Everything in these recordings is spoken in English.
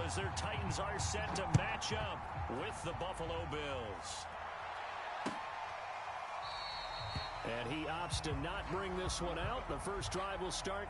as their Titans are set to match up with the Buffalo Bills. And he opts to not bring this one out. The first drive will start.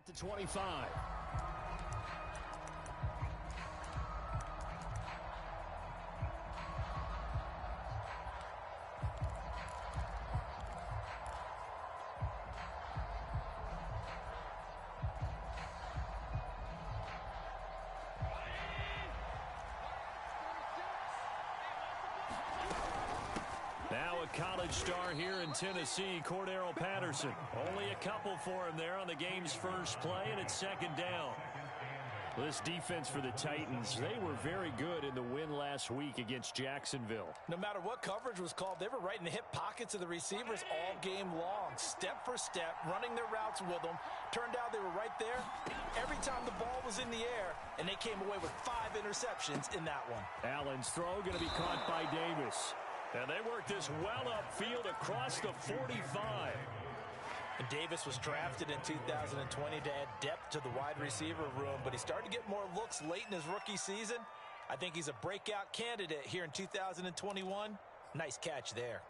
To 25. Now a college star here in Tennessee, Cordero Patterson. Only a couple for him there on the game's first play, and it's second down. This defense for the Titans, they were very good in the win last week against Jacksonville. No matter what coverage was called, they were right in the hip pockets of the receivers all game long, step for step, running their routes with them. Turned out they were right there every time the ball was in the air, and they came away with 5 interceptions in that one. Allen's throw going to be caught by Davis. And they worked this well upfield across the 45. And Davis was drafted in 2020 to add depth to the wide receiver room, but he started to get more looks late in his rookie season. I think he's a breakout candidate here in 2021. Nice catch there.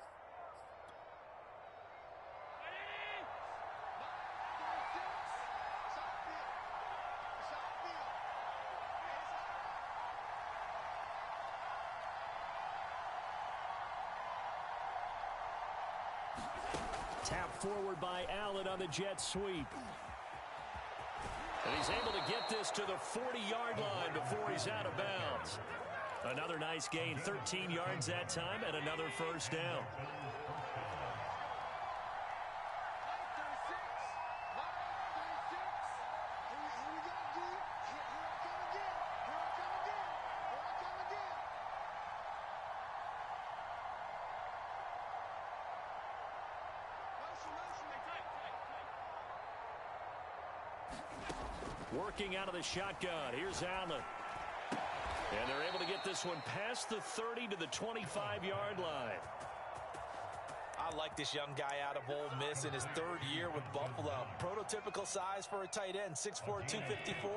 Tapped forward by Allen on the jet sweep. And he's able to get this to the 40-yard line before he's out of bounds. Another nice gain, 13 yards that time, and another first down. Working out of the shotgun. Here's Allen. And they're able to get this one past the 30 to the 25-yard line. I like this young guy out of Ole Miss in his 3rd year with Buffalo. Prototypical size for a tight end, 6'4", 254.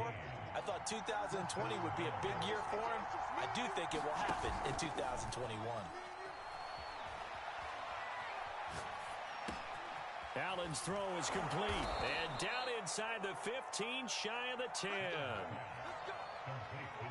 I thought 2020 would be a big year for him. I do think it will happen in 2021. Allen's throw is complete. And down inside the 15, shy of the 10.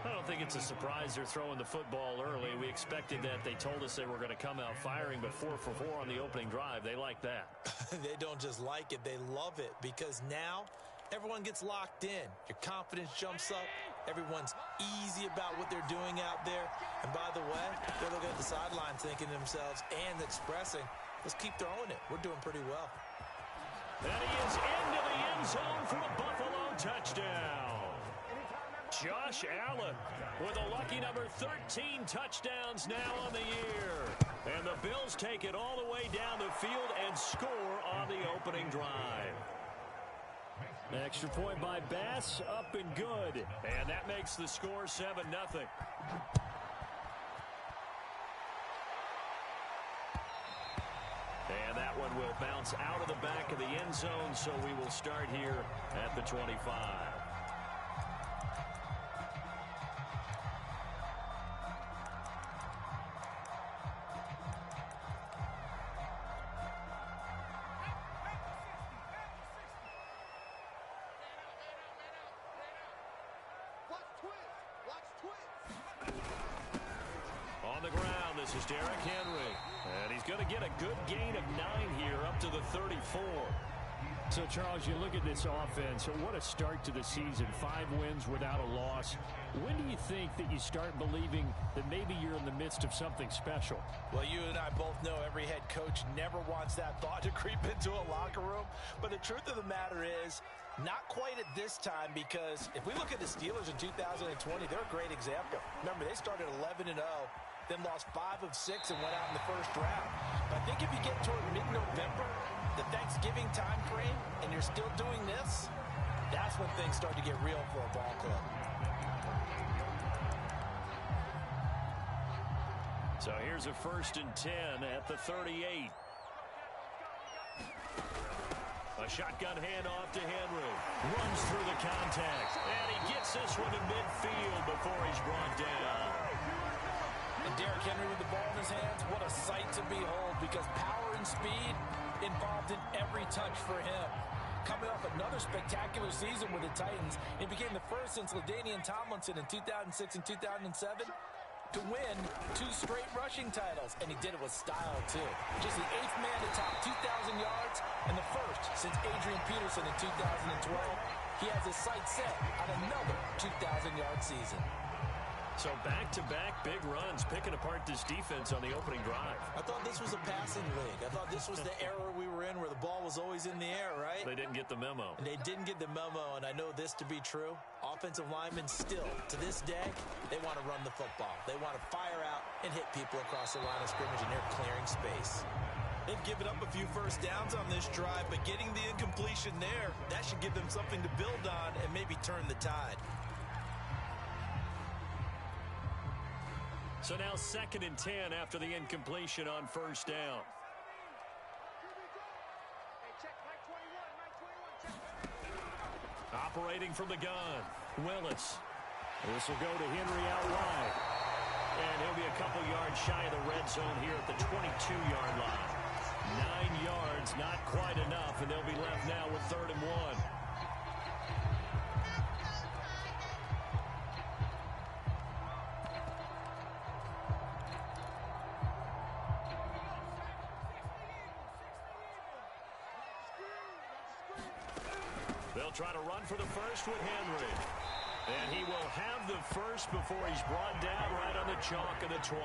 I don't think it's a surprise they're throwing the football early. We expected that. They told us they were going to come out firing, but 4 for 4 on the opening drive. They like that. They don't just like it. They love it because now everyone gets locked in. Your confidence jumps up. Everyone's easy about what they're doing out there. And by the way, they're looking at the sideline thinking to themselves and expressing, let's keep throwing it. We're doing pretty well. And he is into the end zone for a Buffalo touchdown. Josh Allen with a lucky number 13 touchdowns now on the year. And the Bills take it all the way down the field and score on the opening drive. Extra point by Bass, up and good. And that makes the score 7-0. And that one will bounce out of the back of the end zone, so we will start here at the 25. On the ground, this is Derrick Henry. And he's going to get a good gain of 9 here up to the 34. So, Charles, you look at this offense, what a start to the season. 5 wins without a loss. When do you think that you start believing that maybe you're in the midst of something special? Well, you and I both know every head coach never wants that thought to creep into a locker room. But the truth of the matter is, not quite at this time, because if we look at the Steelers in 2020, they're a great example. Remember, they started 11-0. Then lost 5 of 6 and went out in the first round. But I think if you get toward mid-November, the Thanksgiving time frame, and you're still doing this, that's when things start to get real for a ball club. So here's a 1st and 10 at the 38. A shotgun handoff to Henry. Runs through the contact. And he gets this one to midfield before he's brought down. And Derrick Henry with the ball in his hands, what a sight to behold, because power and speed involved in every touch for him. Coming off another spectacular season with the Titans, he became the first since LaDainian Tomlinson in 2006 and 2007 to win 2 straight rushing titles, and he did it with style, too. Just the 8th man to top 2,000 yards, and the first since Adrian Peterson in 2012. He has his sights set on another 2,000-yard season. So back-to-back big runs, picking apart this defense on the opening drive. I thought this was a passing league. I thought this was the era we were in where the ball was always in the air, right? They didn't get the memo. And they didn't get the memo, and I know this to be true. Offensive linemen still, to this day, they want to run the football. They want to fire out and hit people across the line of scrimmage, and they're clearing space. They've given up a few first downs on this drive, but getting the incompletion there, that should give them something to build on and maybe turn the tide. So now 2nd and 10 after the incompletion on 1st down. Operating from the gun, Willis. This will go to Henry out wide. And he'll be a couple yards shy of the red zone here at the 22-yard line. 9 yards, not quite enough, and they'll be left now with 3rd and 1. They'll try to run for the first with Henry. And he will have the first before he's brought down right on the chalk of the 20.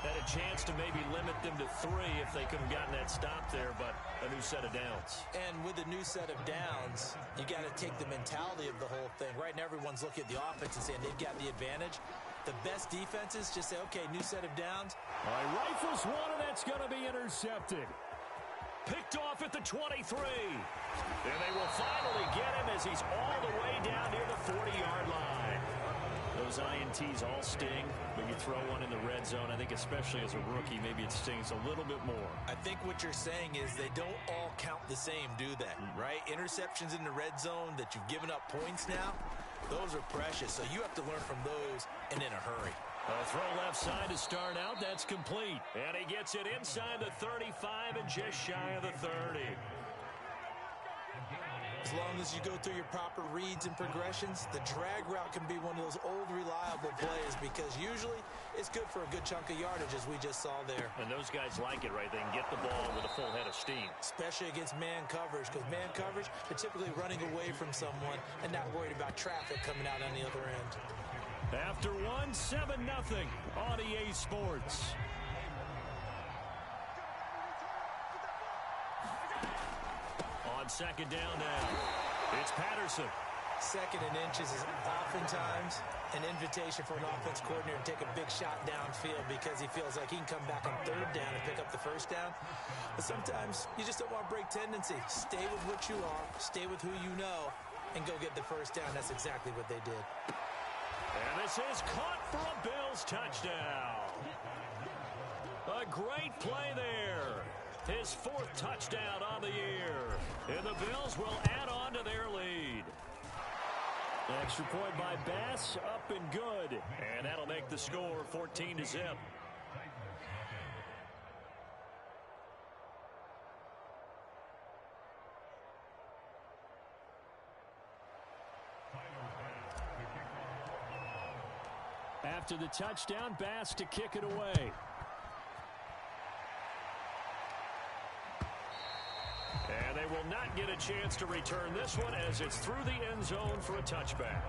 Had a chance to maybe limit them to 3 if they could have gotten that stop there, but a new set of downs. And with a new set of downs, you got to take the mentality of the whole thing. Right now, everyone's looking at the offense and saying they've got the advantage. The best defenses just say, okay, new set of downs. All right, rifles one, and that's going to be intercepted. Picked off at the 23. And they will finally get him as he's all the way down near the 40-yard line. Those INTs all sting, but you throw one in the red zone, I think especially as a rookie, maybe it stings a little bit more. I think what you're saying is they don't all count the same, do they? Right? Interceptions in the red zone that you've given up points now, those are precious. So you have to learn from those and in a hurry. A throw left side to start out. That's complete. And he gets it inside the 35 and just shy of the 30. As long as you go through your proper reads and progressions, the drag route can be one of those old reliable plays because usually it's good for a good chunk of yardage, as we just saw there. And those guys like it, right? They can get the ball with a full head of steam. Especially against man coverage, because man coverage, they're typically running away from someone and not worried about traffic coming out on the other end. After 7-0 on EA Sports. On 2nd down now, it's Patterson. 2nd and inches is oftentimes an invitation for an offense coordinator to take a big shot downfield because he feels like he can come back on 3rd down and pick up the 1st down. But sometimes you just don't want to break tendency. Stay with what you are, stay with who you know, and go get the 1st down. That's exactly what they did. And this is caught for a Bills touchdown. A great play there. His 4th touchdown on the year. And the Bills will add on to their lead. Extra point by Bass, up and good. And that'll make the score 14-0. After the touchdown, Bass to kick it away. And they will not get a chance to return this one as it's through the end zone for a touchback.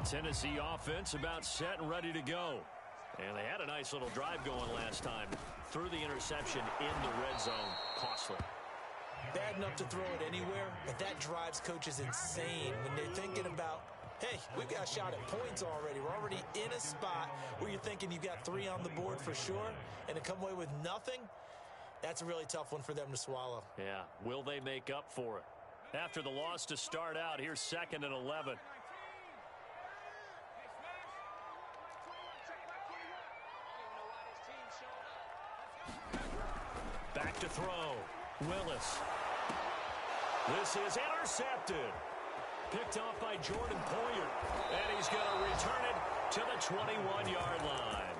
Tennessee offense about set and ready to go. And they had a nice little drive going last time. Threw the interception in the red zone. Costly. Bad enough to throw it anywhere, but that drives coaches insane when they're thinking about, hey, we've got a shot at points already. We're already in a spot where you're thinking you've got 3 on the board for sure, and to come away with nothing, that's a really tough one for them to swallow. Yeah, will they make up for it? After the loss to start out, here's 2nd and 11. Back to throw. Willis. This is intercepted. Picked off by Jordan Poyer. And he's going to return it to the 21-yard line.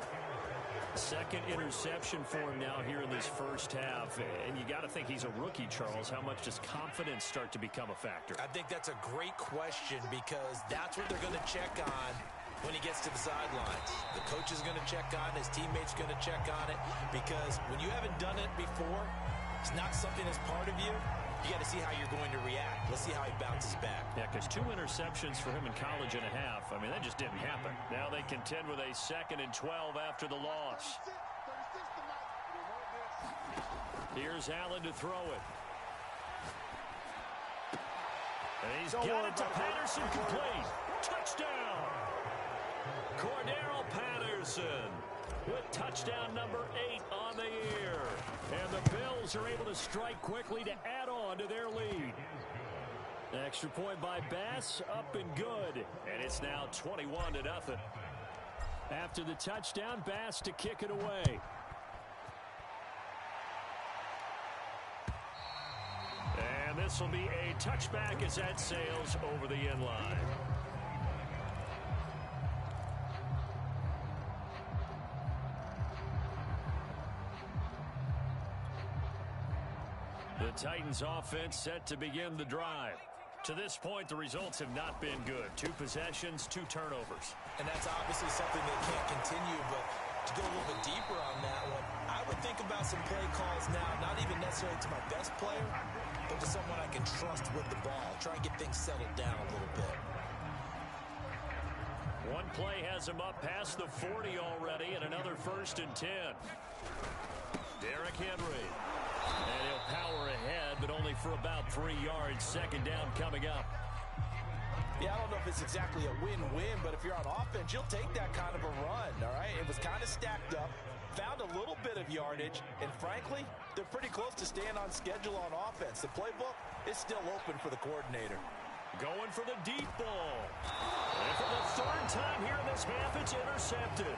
Second interception for him now here in this first half. And you got to think he's a rookie, Charles. How much does confidence start to become a factor? I think that's a great question because that's what they're going to check on when he gets to the sidelines. The coach is going to check on, his teammates going to check on it, because when you haven't done it before, it's not something that's part of you. You got to see how you're going to react. Let's see how he bounces back. Yeah, because 2 interceptions for him in college and a half. I mean, that just didn't happen. Now they contend with a 2nd and 12 after the loss. Here's Allen to throw it. And he's got it to Patterson complete. Touchdown! Cordero Patterson with touchdown number 8 on the year. And the Bills are able to strike quickly to add on to their lead. Extra point by Bass, up and good. And it's now 21-0. After the touchdown, Bass to kick it away. And this will be a touchback as that sails over the end line. The Titans offense set to begin the drive. To this point, the results have not been good. 2 possessions, 2 turnovers. And that's obviously something that can't continue, but to go a little bit deeper on that one, I would think about some play calls now, not even necessarily to my best player, but to someone I can trust with the ball. Try and get things settled down a little bit. One play has him up past the 40 already, and another 1st and 10. Derrick Henry. And he'll power ahead, but only for about 3 yards. 2nd down coming up. Yeah, I don't know if it's exactly a win-win, but if you're on offense, you'll take that kind of a run, all right? It was kind of stacked up, found a little bit of yardage, and frankly, they're pretty close to staying on schedule on offense. The playbook is still open for the coordinator. Going for the deep ball. And for the 3rd time here in this half, it's intercepted.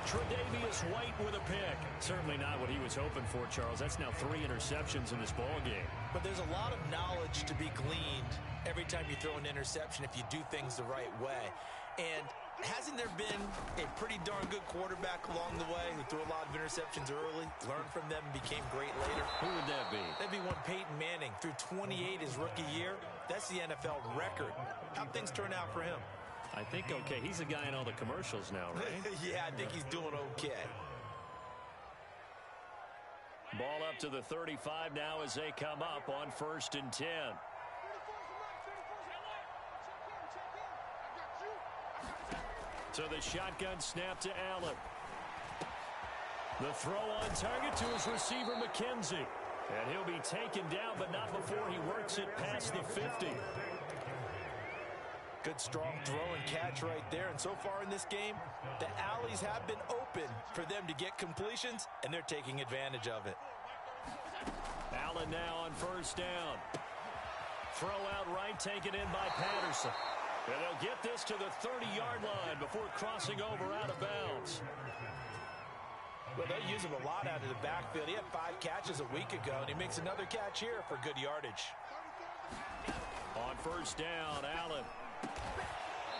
Tre'Davious White with a pick. Certainly not what he was hoping for, Charles. That's now 3 interceptions in this ball game. But there's a lot of knowledge to be gleaned every time you throw an interception if you do things the right way. And hasn't there been a pretty darn good quarterback along the way who threw a lot of interceptions early, learned from them, and became great later? Who would that be? That'd be one Peyton Manning. Threw 28 his rookie year. That's the NFL record. How'd things turn out for him? I think okay. He's the guy in all the commercials now, right? Yeah, I think he's doing okay. Ball up to the 35 now as they come up on 1st and 10. To the shotgun snap to Allen. The throw on target to his receiver, McKenzie. And he'll be taken down, but not before he works it past the 50. Good, strong throw and catch right there. And so far in this game, the alleys have been open for them to get completions, and they're taking advantage of it. Allen now on 1st down. Throw out right, taken in by Patterson. And they'll get this to the 30-yard line before crossing over out of bounds. Well, they use him a lot out of the backfield. He had 5 catches a week ago, and he makes another catch here for good yardage. On 1st down, Allen.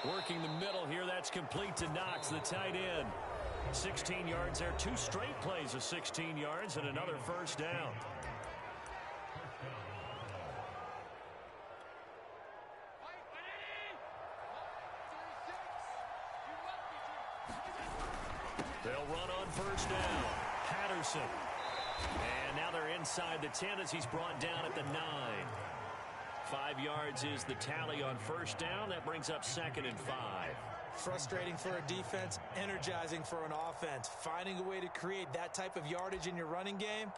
Working the middle here, that's complete to Knox, the tight end. 16 yards there, 2 straight plays of 16 yards and another 1st down. They'll run on 1st down. Patterson And now they're inside the 10 as he's brought down at the 9. 5 yards is the tally on first down. That brings up 2nd and 5. Frustrating for a defense, energizing for an offense. Finding a way to create that type of yardage in your running game,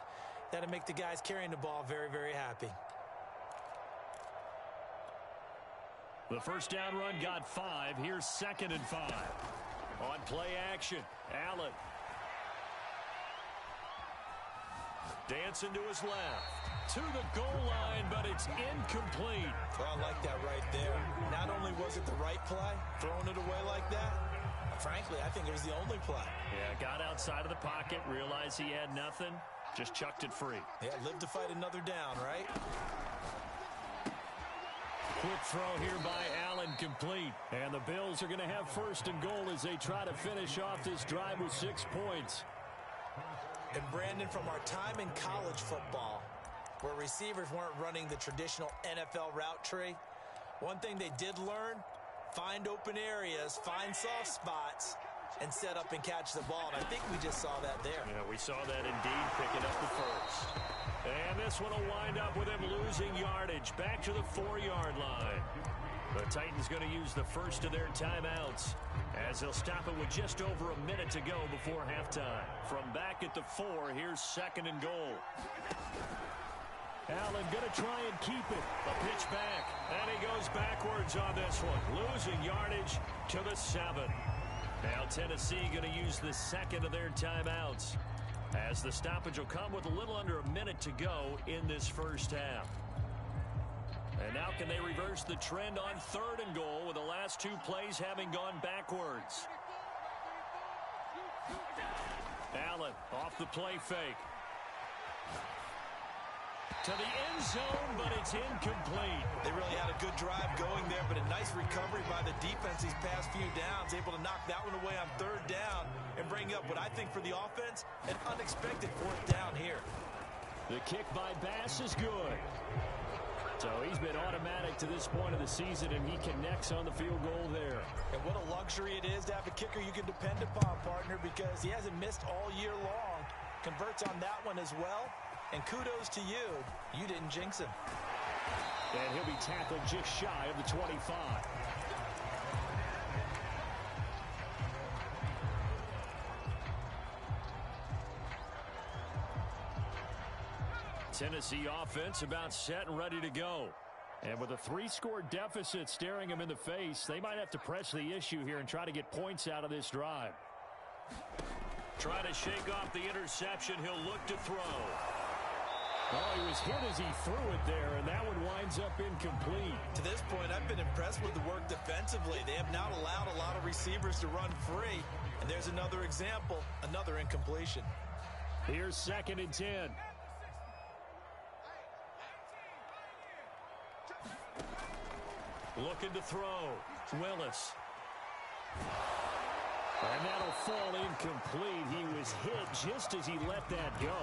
that'll make the guys carrying the ball very, very happy. The first down run got 5. Here's 2nd and 5. On play action, Allen. Dancing to his left. To the goal line, but it's incomplete. Well, I like that right there. Not only was it the right play, throwing it away like that, frankly, I think it was the only play. Yeah, got outside of the pocket, realized he had nothing, just chucked it free. Yeah, live to fight another down, right? Quick throw here by Allen, complete. And the Bills are going to have 1st and goal as they try to finish off this drive with 6 points. And Brandon, from our time in college football, where receivers weren't running the traditional NFL route tree, one thing they did learn, find open areas, find soft spots, and set up and catch the ball. And I think we just saw that there. Yeah, we saw that indeed, picking up the first. And this one will wind up with him losing yardage back to the 4-yard line. The Titans going to use the first of their timeouts as they'll stop it with just over a minute to go before halftime. From back at the 4, here's 2nd and goal. Allen going to try and keep it. A pitch back, and he goes backwards on this one, losing yardage to the 7. Now Tennessee going to use the 2nd of their timeouts as the stoppage will come with a little under a minute to go in this first half. And now can they reverse the trend on 3rd and goal with the last 2 plays having gone backwards? Allen off the play fake. To the end zone, but it's incomplete. They really had a good drive going there, but a nice recovery by the defense these past few downs, able to knock that one away on 3rd down and bring up what I think for the offense, an unexpected 4th down here. The kick by Bass is good. So he's been automatic to this point of the season, and he connects on the field goal there. And what a luxury it is to have a kicker you can depend upon, partner, because he hasn't missed all year long. Converts on that one as well. And kudos to you. You didn't jinx him. And he'll be tackled just shy of the 25. Tennessee offense about set and ready to go. And with a 3-score deficit staring them in the face, they might have to press the issue here and try to get points out of this drive. Trying to shake off the interception. He'll look to throw. Oh, he was hit as he threw it there, and that one winds up incomplete. To this point, I've been impressed with the work defensively. They have not allowed a lot of receivers to run free. And there's another example, another incompletion. Here's 2nd and 10. Looking to throw. Willis. And that'll fall incomplete. He was hit just as he let that go.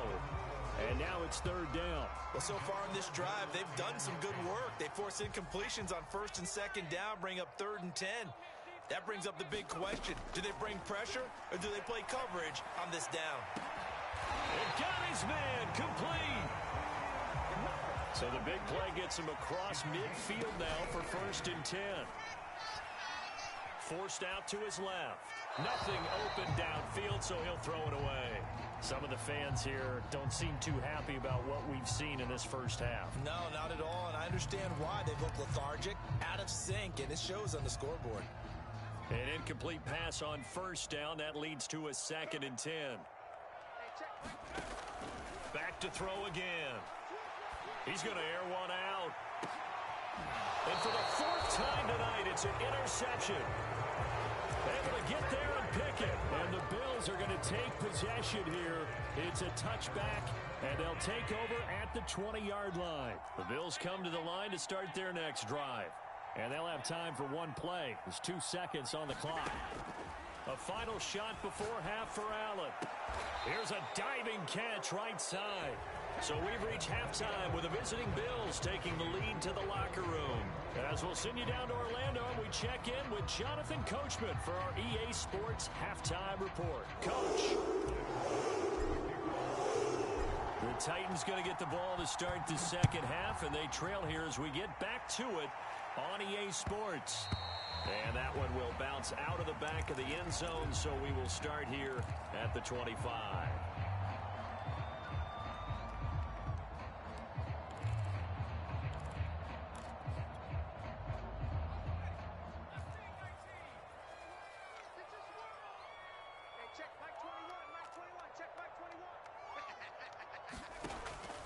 And now it's 3rd down. Well, so far in this drive, they've done some good work. They force incompletions on 1st and 2nd down, bring up 3rd and 10. That brings up the big question. Do they bring pressure or do they play coverage on this down? And got his man complete. So the big play gets him across midfield now for 1st and 10. Forced out to his left. Nothing open downfield, so he'll throw it away. Some of the fans here don't seem too happy about what we've seen in this first half. No, not at all, and I understand why. They look lethargic, out of sync, and it shows on the scoreboard. An incomplete pass on 1st down. That leads to a 2nd and 10. Back to throw again. He's going to air one out. And for the 4th time tonight, it's an interception. Able to get there and pick it. And the Bills are going to take possession here. It's a touchback, and they'll take over at the 20-yard line. The Bills come to the line to start their next drive. And they'll have time for one play. There's 2 seconds on the clock. A final shot before half for Allen. Here's a diving catch right side. So we've reached halftime with the visiting Bills taking the lead to the locker room. As we'll send you down to Orlando, and we check in with Jonathan Coachman for our EA Sports Halftime Report. Coach. Titans going to get the ball to start the second half, and they trail here as we get back to it on EA Sports. And that one will bounce out of the back of the end zone, so we will start here at the 25.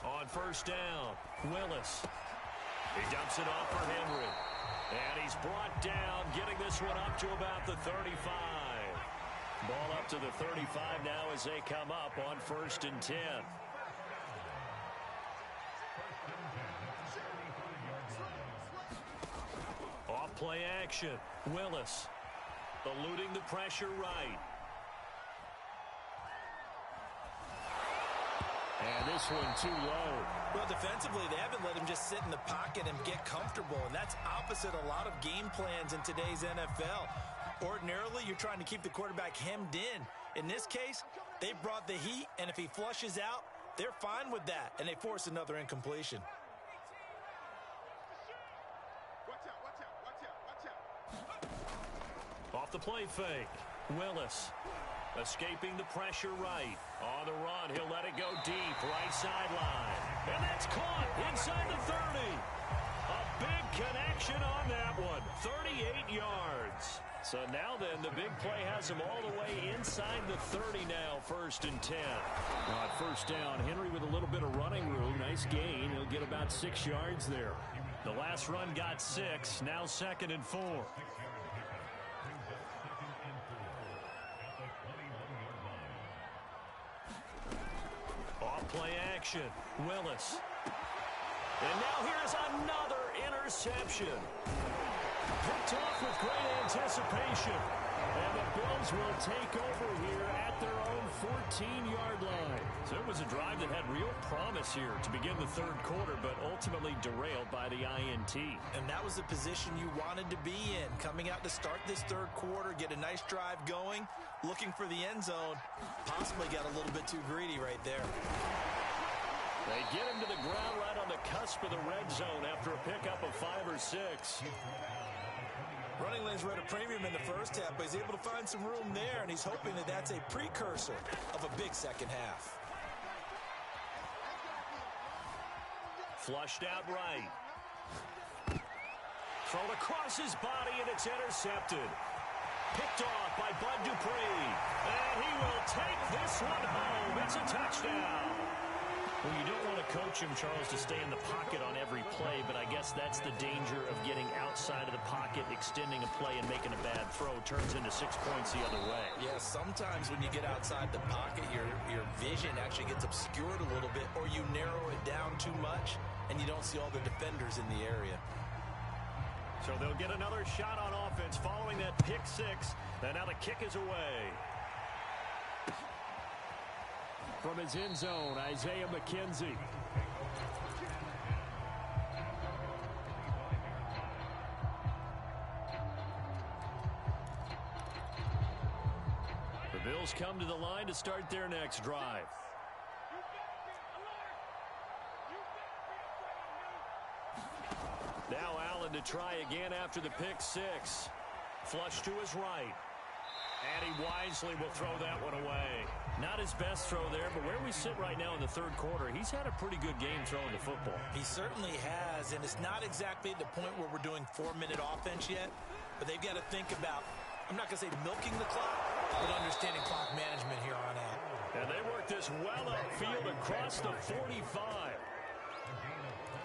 On first down, Willis. He dumps it off for Henry. And he's brought down, getting this one up to about the 35. Ball up to the 35 now as they come up on 1st and 10. Off play action, Willis. Eluding the pressure right. And this one too low. Well, defensively, they haven't let him just sit in the pocket and get comfortable, and that's opposite a lot of game plans in today's NFL. Ordinarily, you're trying to keep the quarterback hemmed in. In this case, they brought the heat, and if he flushes out, they're fine with that, and they force another incompletion. Off the play fake, Willis. Escaping the pressure right. On the run, he'll let it go deep, right sideline. And that's caught inside the 30. A big connection on that one. 38 yards. So now then, the big play has him all the way inside the 30 now, 1st and 10. On first down, Henry with a little bit of running room. Nice gain. He'll get about 6 yards there. The last run got 6. Now 2nd and 4. Play action, Willis. And now here's another interception. Picked off with great anticipation. And the Bills will take over here at their own 14-yard line. So it was a drive that had real promise here to begin the 3rd quarter, but ultimately derailed by the INT. And that was the position you wanted to be in. Coming out to start this 3rd quarter, get a nice drive going, looking for the end zone. Possibly got a little bit too greedy right there. They get him to the ground right on the cusp of the red zone after a pickup of 5 or 6. Running lanes were at a premium in the first half, but he's able to find some room there, and he's hoping that that's a precursor of a big second half. Flushed out right. Thrown across his body, and it's intercepted. Picked off by Bud Dupree. And he will take this one home. It's a touchdown. Well, you don't want to coach him, Charles, to stay in the pocket on every play, but I guess that's the danger of getting outside of the pocket, extending a play, and making a bad throw. Turns into 6 points the other way. Yeah, sometimes when you get outside the pocket, your vision actually gets obscured a little bit, or you narrow it down too much, and you don't see all the defenders in the area. So they'll get another shot on offense following that pick 6, and now the kick is away. From his end zone, Isaiah McKenzie. The Bills come to the line to start their next drive. Now Allen to try again after the pick 6. Flush to his right. And he wisely will throw that one away. Not his best throw there, but where we sit right now in the 3rd quarter, he's had a pretty good game throwing the football. He certainly has, and it's not exactly at the point where we're doing 4-minute offense yet, but they've got to think about, I'm not going to say milking the clock, but understanding clock management here on out. And they work this well upfield across the 45.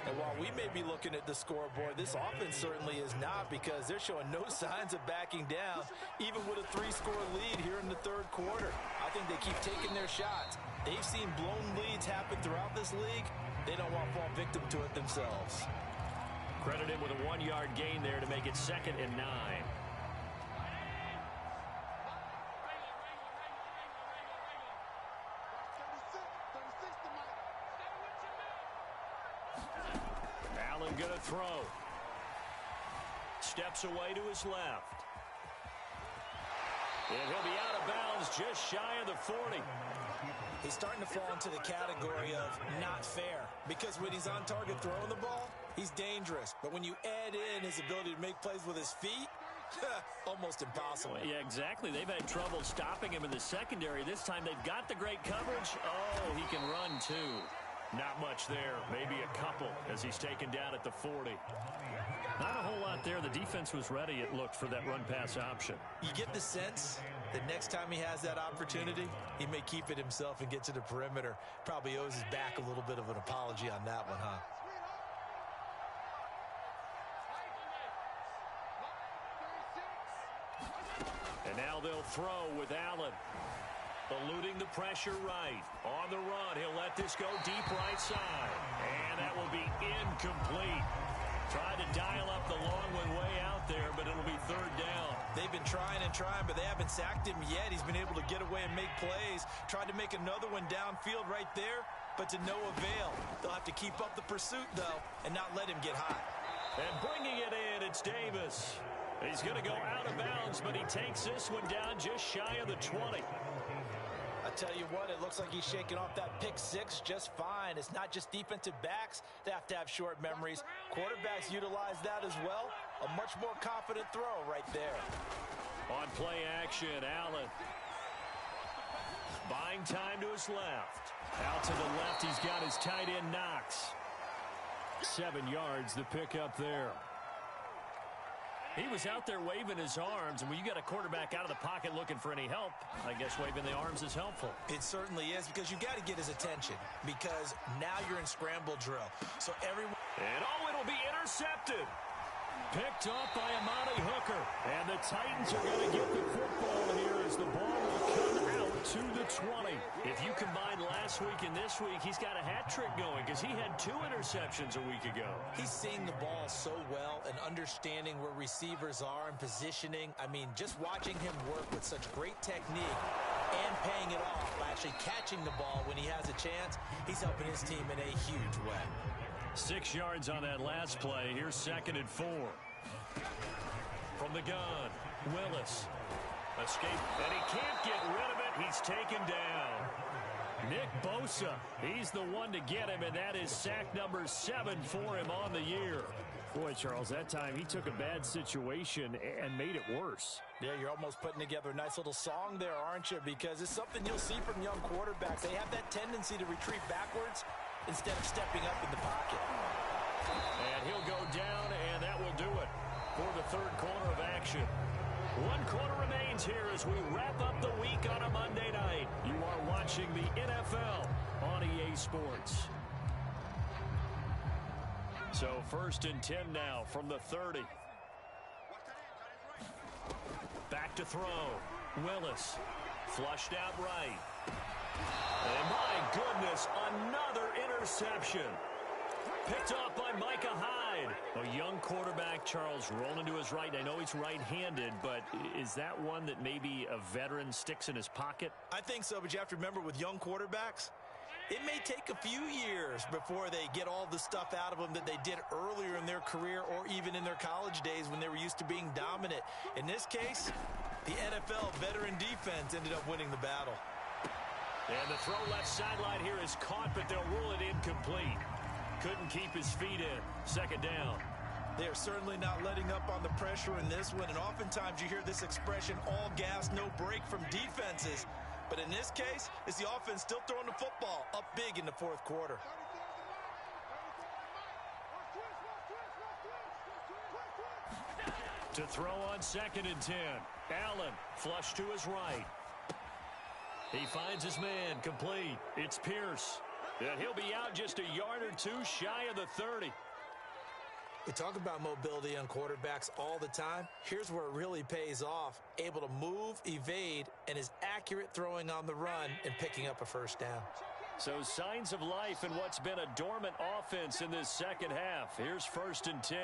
And while we may be looking at the scoreboard, this offense certainly is not, because they're showing no signs of backing down, even with a 3-score lead here in the 3rd quarter. I think they keep taking their shots. They've seen blown leads happen throughout this league. They don't want to fall victim to it themselves. Credit him with a 1-yard gain there to make it 2nd and 9. Allen gonna throw. Steps away to his left. And he'll be out of bounds just shy of the 40. He He's starting to fall into the category of not fair, because when he's on target throwing the ball, he's dangerous. But when you add in his ability to make plays with his feet, almost impossible. Well, yeah, exactly. They've had trouble stopping him in the secondary. This time they've got the great coverage. Oh, he can run too. Not much there. Maybe a couple as he's taken down at the 40. Not a whole lot there. The defense was ready, it looked, for that run-pass option. You get the sense that next time he has that opportunity, he may keep it himself and get to the perimeter. Probably owes his back a little bit of an apology on that one, huh? And now they'll throw with Allen. Eluding the pressure right. On the run, he'll let this go deep right side. And that will be incomplete. Tried to dial up the long one way out there, but it'll be third down. They've been trying and trying, but they haven't sacked him yet. He's been able to get away and make plays. Tried to make another one downfield right there, but to no avail. They'll have to keep up the pursuit, though, and not let him get hot. And bringing it in, it's Davis. He's going to go out of bounds, but he takes this one down just shy of the 20. I tell you what, it looks like he's shaking off that pick six just fine. It's not just defensive backs that have to have short memories. Quarterbacks utilize that as well. A much more confident throw right there. On play action, Allen. Buying time to his left. Out to the left, he's got his tight end Knox. 7 yards, the pickup there. He was out there waving his arms, and when you got a quarterback out of the pocket looking for any help, I guess waving the arms is helpful. It certainly is, because you got to get his attention, because now you're in scramble drill. So everyone... And it'll be intercepted. Picked off by Amani Hooker. And the Titans are going to get the football here as the ball will come out to the 20. If you combine last week and this week, he's got a hat trick going because he had 2 interceptions a week ago. He's seeing the ball so well and understanding where receivers are and positioning. I mean, just watching him work with such great technique and paying it off, actually catching the ball when he has a chance, he's helping his team in a huge way. 6 yards on that last play. Here's 2nd and 4. From the gun, Willis. Escape, and he can't get rid of it. He's taken down. Nick Bosa, he's the one to get him, and that is sack number 7 for him on the year. Boy, Charles, that time he took a bad situation and made it worse. Yeah, you're almost putting together a nice little song there, aren't you? Because it's something you'll see from young quarterbacks. They have that tendency to retreat backwards instead of stepping up in the pocket. And he'll go down, and that will do it for the third quarter of action. 1 quarter remains here as we wrap up the week on a Monday night. You are watching the NFL on EA Sports. So 1st and 10 now from the 30. Back to throw. Willis. Flushed out right. And my goodness, another interception. Picked off by Micah Hyde. A young quarterback, Charles, rolling to his right. I know he's right-handed, but is that one that maybe a veteran sticks in his pocket? I think so, but you have to remember with young quarterbacks, it may take a few years before they get all the stuff out of them that they did earlier in their career or even in their college days when they were used to being dominant. In this case, the NFL veteran defense ended up winning the battle. And the throw left sideline here is caught, but they'll rule it incomplete. Couldn't keep his feet in. 2nd down. They are certainly not letting up on the pressure in this one, and oftentimes you hear this expression, all gas, no break from defenses. But in this case, it's the offense still throwing the football up big in the 4th quarter. To throw on 2nd and 10. Allen flush to his right. He finds his man complete. It's Pierce. And he'll be out just a yard or 2 shy of the 30. We talk about mobility on quarterbacks all the time. Here's where it really pays off. Able to move, evade, and is accurate throwing on the run and picking up a 1st down. So signs of life in what's been a dormant offense in this 2nd half. Here's 1st and 10.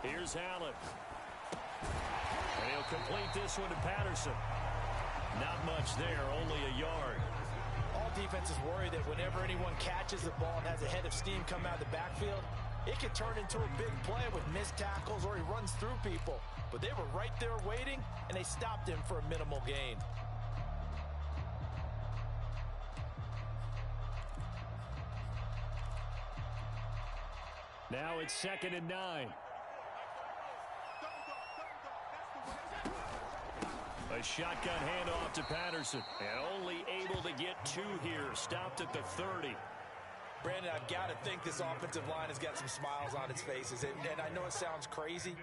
Here's Allen. And he'll complete this one to Patterson. Not much there, only a yard. All defenses worry that whenever anyone catches the ball and has a head of steam come out of the backfield, it could turn into a big play with missed tackles or he runs through people. But they were right there waiting, and they stopped him for a minimal gain. Now it's 2nd and 9. A shotgun handoff to Patterson. And only able to get 2 here. Stopped at the 30. Brandon, I've got to think this offensive line has got some smiles on its faces. And I know it sounds crazy,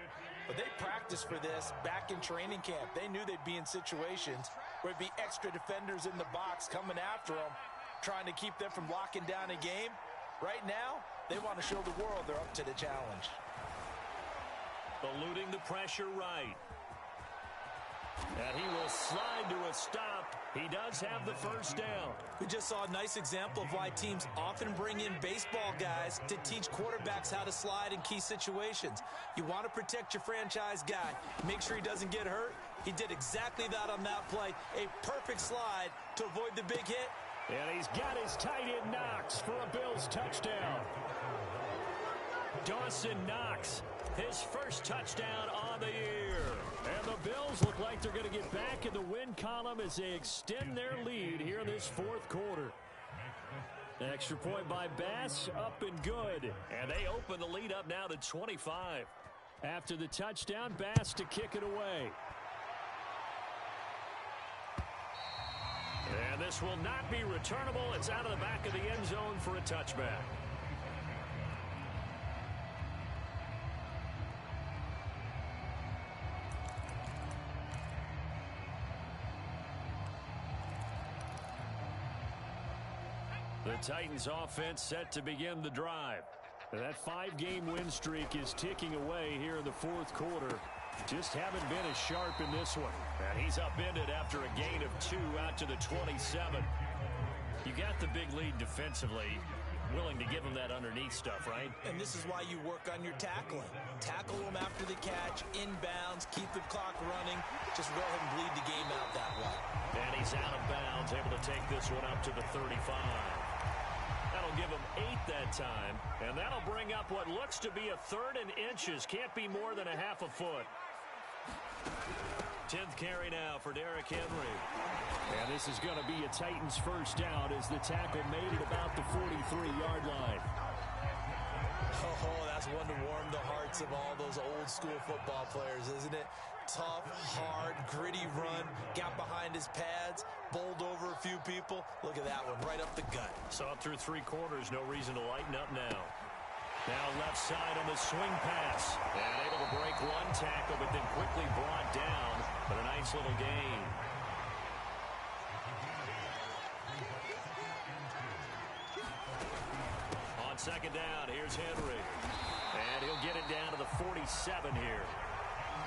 but they practiced for this back in training camp. They knew they'd be in situations where it'd be extra defenders in the box coming after them, trying to keep them from locking down a game. Right now, they want to show the world they're up to the challenge. Eluding the pressure right. And he will slide to a stop. He does have the first down. We just saw a nice example of why teams often bring in baseball guys to teach quarterbacks how to slide in key situations. You want to protect your franchise guy. Make sure he doesn't get hurt. He did exactly that on that play. A perfect slide to avoid the big hit. And he's got his tight end Knox for a Bills touchdown. Dawson Knox, his first touchdown on the year. And the Bills look like they're going to get back in the win column as they extend their lead here in this 4th quarter. Extra point by Bass, up and good. And they open the lead up now to 25. After the touchdown, Bass to kick it away. And this will not be returnable. It's out of the back of the end zone for a touchback. The Titans offense set to begin the drive. That 5-game win streak is ticking away here in the 4th quarter. Just haven't been as sharp in this one. And he's upended after a gain of 2 out to the 27. You got the big lead defensively. Willing to give him that underneath stuff, right? And this is why you work on your tackling. Tackle him after the catch, inbounds, keep the clock running. Just go ahead and bleed the game out that way. And he's out of bounds, able to take this one up to the 35. That'll give him 8 that time. And that'll bring up what looks to be a 3rd and inches. Can't be more than a half a foot. 10th carry now for Derrick Henry. And this is going to be a Titans first down as the tackle made it about the 43-yard line. Oh, that's one to warm the hearts of all those old school football players, isn't it? Tough, hard, gritty run, got behind his pads, bowled over a few people. Look at that one, right up the gut. Saw through 3 quarters, no reason to lighten up now. Now left side on the swing pass. And able to break 1 tackle, but then quickly brought down. But a nice little gain. On 2nd down, here's Henry. And he'll get it down to the 47 here.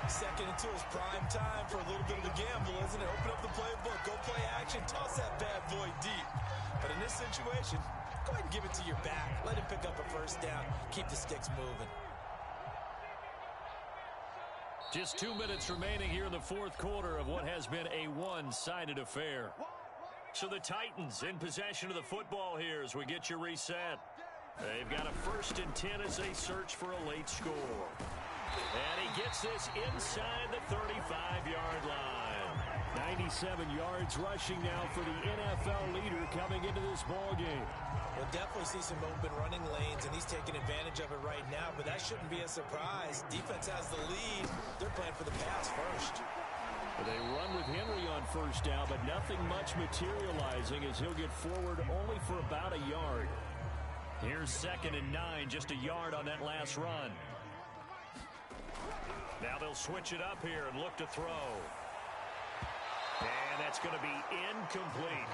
2nd and 2 is prime time for a little bit of a gamble, isn't it? Open up the playbook, go play action, toss that bad boy deep. But in this situation, go ahead and give it to your back. Let him pick up a first down. Keep the sticks moving. Just 2 minutes remaining here in the 4th quarter of what has been a one-sided affair. So the Titans in possession of the football here as we get you reset. They've got a 1st and 10 as they search for a late score. And he gets this inside the 35-yard line. 97 yards rushing now for the NFL leader coming into this ballgame. We'll definitely see some open running lanes, and he's taking advantage of it right now, but that shouldn't be a surprise. Defense has the lead. They're playing for the pass first. They run with Henry on 1st down, but nothing much materializing as he'll get forward only for about a yard. Here's 2nd and 9, just a yard on that last run. Now they'll switch it up here and look to throw. And that's going to be incomplete.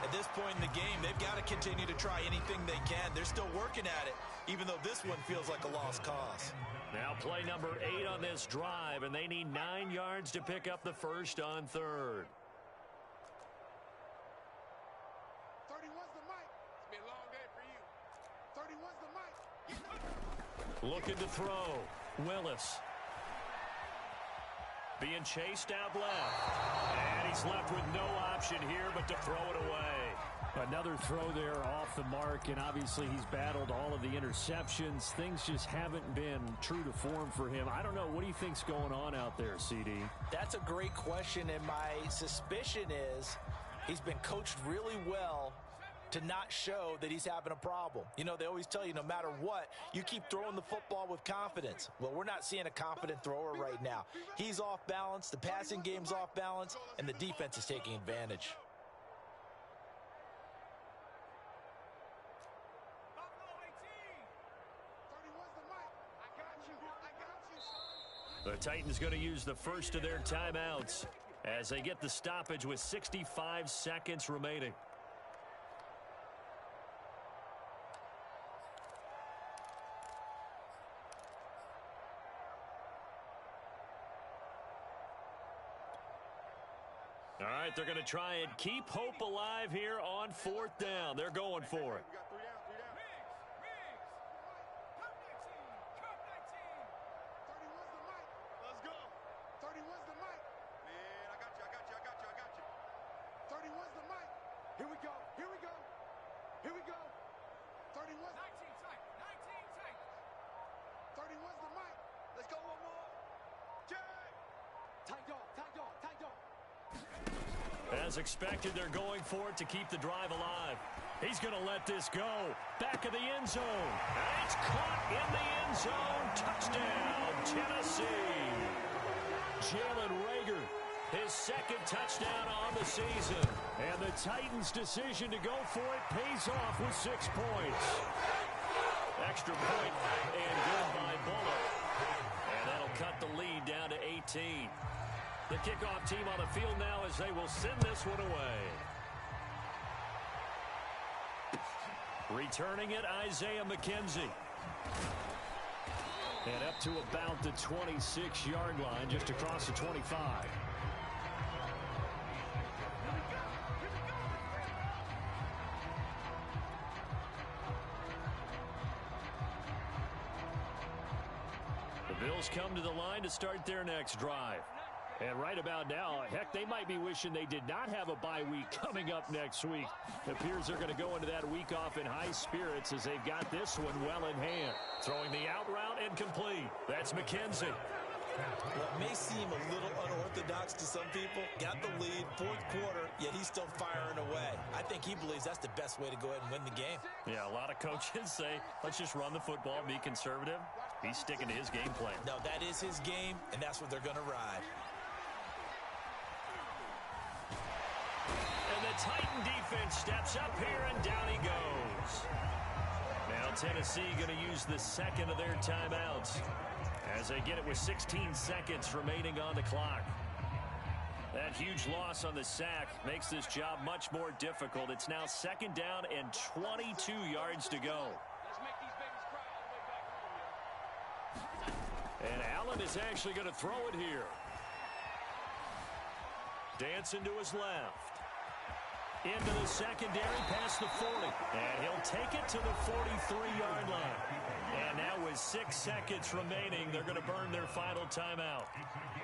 At this point in the game, they've got to continue to try anything they can. They're still working at it, even though this one feels like a lost cause. Now play number 8 on this drive, and they need 9 yards to pick up the first on 3rd. 31's the mic. It's been a long day for you. 31's the mic. Looking to throw. Willis. Being chased out left. And he's left with no option here but to throw it away. Another throw there off the mark, and obviously he's battled all of the interceptions. Things just haven't been true to form for him. I don't know. What do you think's going on out there, CD? That's a great question, and my suspicion is he's been coached really well to not show that he's having a problem. You know, they always tell you no matter what, you keep throwing the football with confidence. Well, we're not seeing a confident thrower right now. He's off balance, the passing game's off balance, and the defense is taking advantage. The Titans going to use the first of their timeouts as they get the stoppage with 65 seconds remaining. All right, they're going to try and keep hope alive here on 4th down. They're going for it. As expected, they're going for it to keep the drive alive. He's going to let this go. Back of the end zone. And it's caught in the end zone. Touchdown, Tennessee. Jalen Reagor, his second touchdown on the season. And the Titans' decision to go for it pays off with 6 points. Extra point and good by Bullock. And that'll cut the lead down to 18. The kickoff team on the field now as they will send this one away. Returning it, Isaiah McKenzie. And up to about the 26-yard line, just across the 25. The Bills come to the line to start their next drive. And right about now, heck, they might be wishing they did not have a bye week coming up next week. It appears they're going to go into that week off in high spirits as they've got this one well in hand. Throwing the out route and complete. That's McKenzie. Well, it may seem a little unorthodox to some people. Got the lead, 4th quarter, yet he's still firing away. I think he believes that's the best way to go ahead and win the game. Yeah, a lot of coaches say, let's just run the football, be conservative. He's sticking to his game plan. No, that is his game, and that's what they're going to ride. And the Titan defense steps up here, and down he goes. Now Tennessee going to use the second of their timeouts as they get it with 16 seconds remaining on the clock. That huge loss on the sack makes this job much more difficult. It's now 2nd down and 22 yards to go. And Allen is actually going to throw it here. Dancing to his left. Into the secondary past the 40. And he'll take it to the 43-yard line. And now with 6 seconds remaining, they're going to burn their final timeout.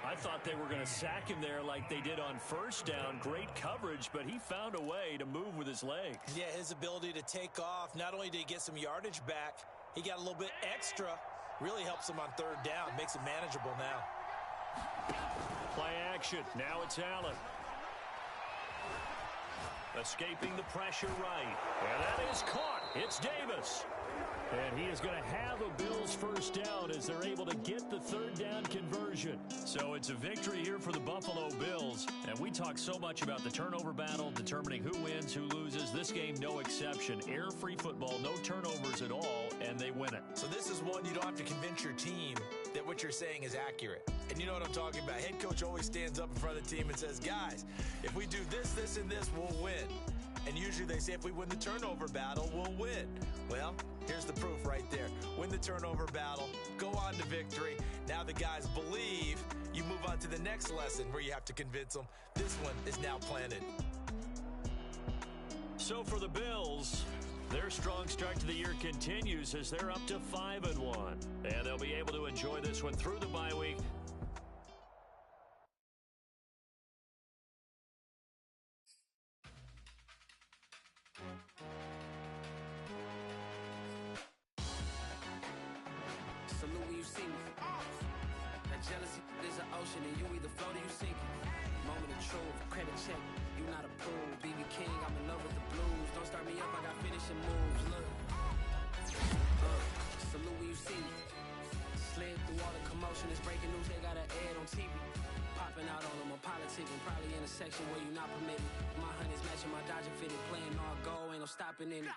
I thought they were going to sack him there like they did on 1st down. Great coverage, but he found a way to move with his legs. Yeah, his ability to take off, not only did he get some yardage back, he got a little bit extra. Really helps him on 3rd down, makes it manageable now. Play action. Now it's Allen. Escaping the pressure right. And that is caught. It's Davis. And he is going to have a Bills 1st down as they're able to get the 3rd down conversion. So it's a victory here for the Buffalo Bills. And we talk so much about the turnover battle, determining who wins, who loses. This game, no exception. Error-free football, no turnovers at all, and they win it. So this is one you don't have to convince your team that what you're saying is accurate. And you know what I'm talking about. Head coach always stands up in front of the team and says, guys, if we do this, this, and this, we'll win. And usually they say if we win the turnover battle, we'll win. Well, here's the proof right there. Win the turnover battle, go on to victory. Now the guys believe. You move on to the next lesson where you have to convince them. This one is now planted. So for the Bills, their strong start to the year continues as they're up to 5-1. And they'll be able to enjoy this one through the bye week. see me. That jealousy is an ocean, and you either float or you sink. Moment of truth, credit check, you not approved. BB King, I'm in love with the blues. Don't start me up, I got finishing moves. Look, salute when you see me. Slid through all the commotion, it's breaking news, they got an ad on TV. Popping out on them, a politicking, probably in a section where you not permitted. My honey's matching my Dodger fitted, playing all goal, ain't no stopping in it.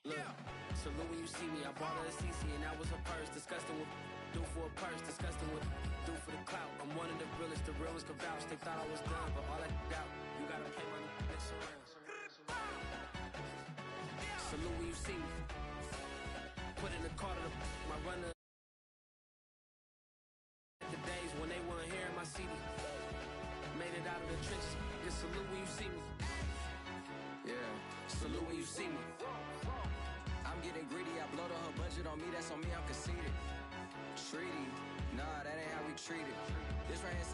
Look, salute when you see me, I bought her a CC and that was her purse. Disgusting with do for a purse, disgusting with do for the clout. I'm one of the realest, the real ones can vouch. They thought I was done, but all I doubt, you gotta play my next around. Salute when you see me. Put in the car to my runner. The days when they weren't hearing my CD. Made it out of the trenches. Just salute when you see me. Yeah, Salute when you see me. I'm getting greedy. I blow the whole budget on me. That's on me. I'm conceited. Treaty. Nah, that ain't how we treat it. This right here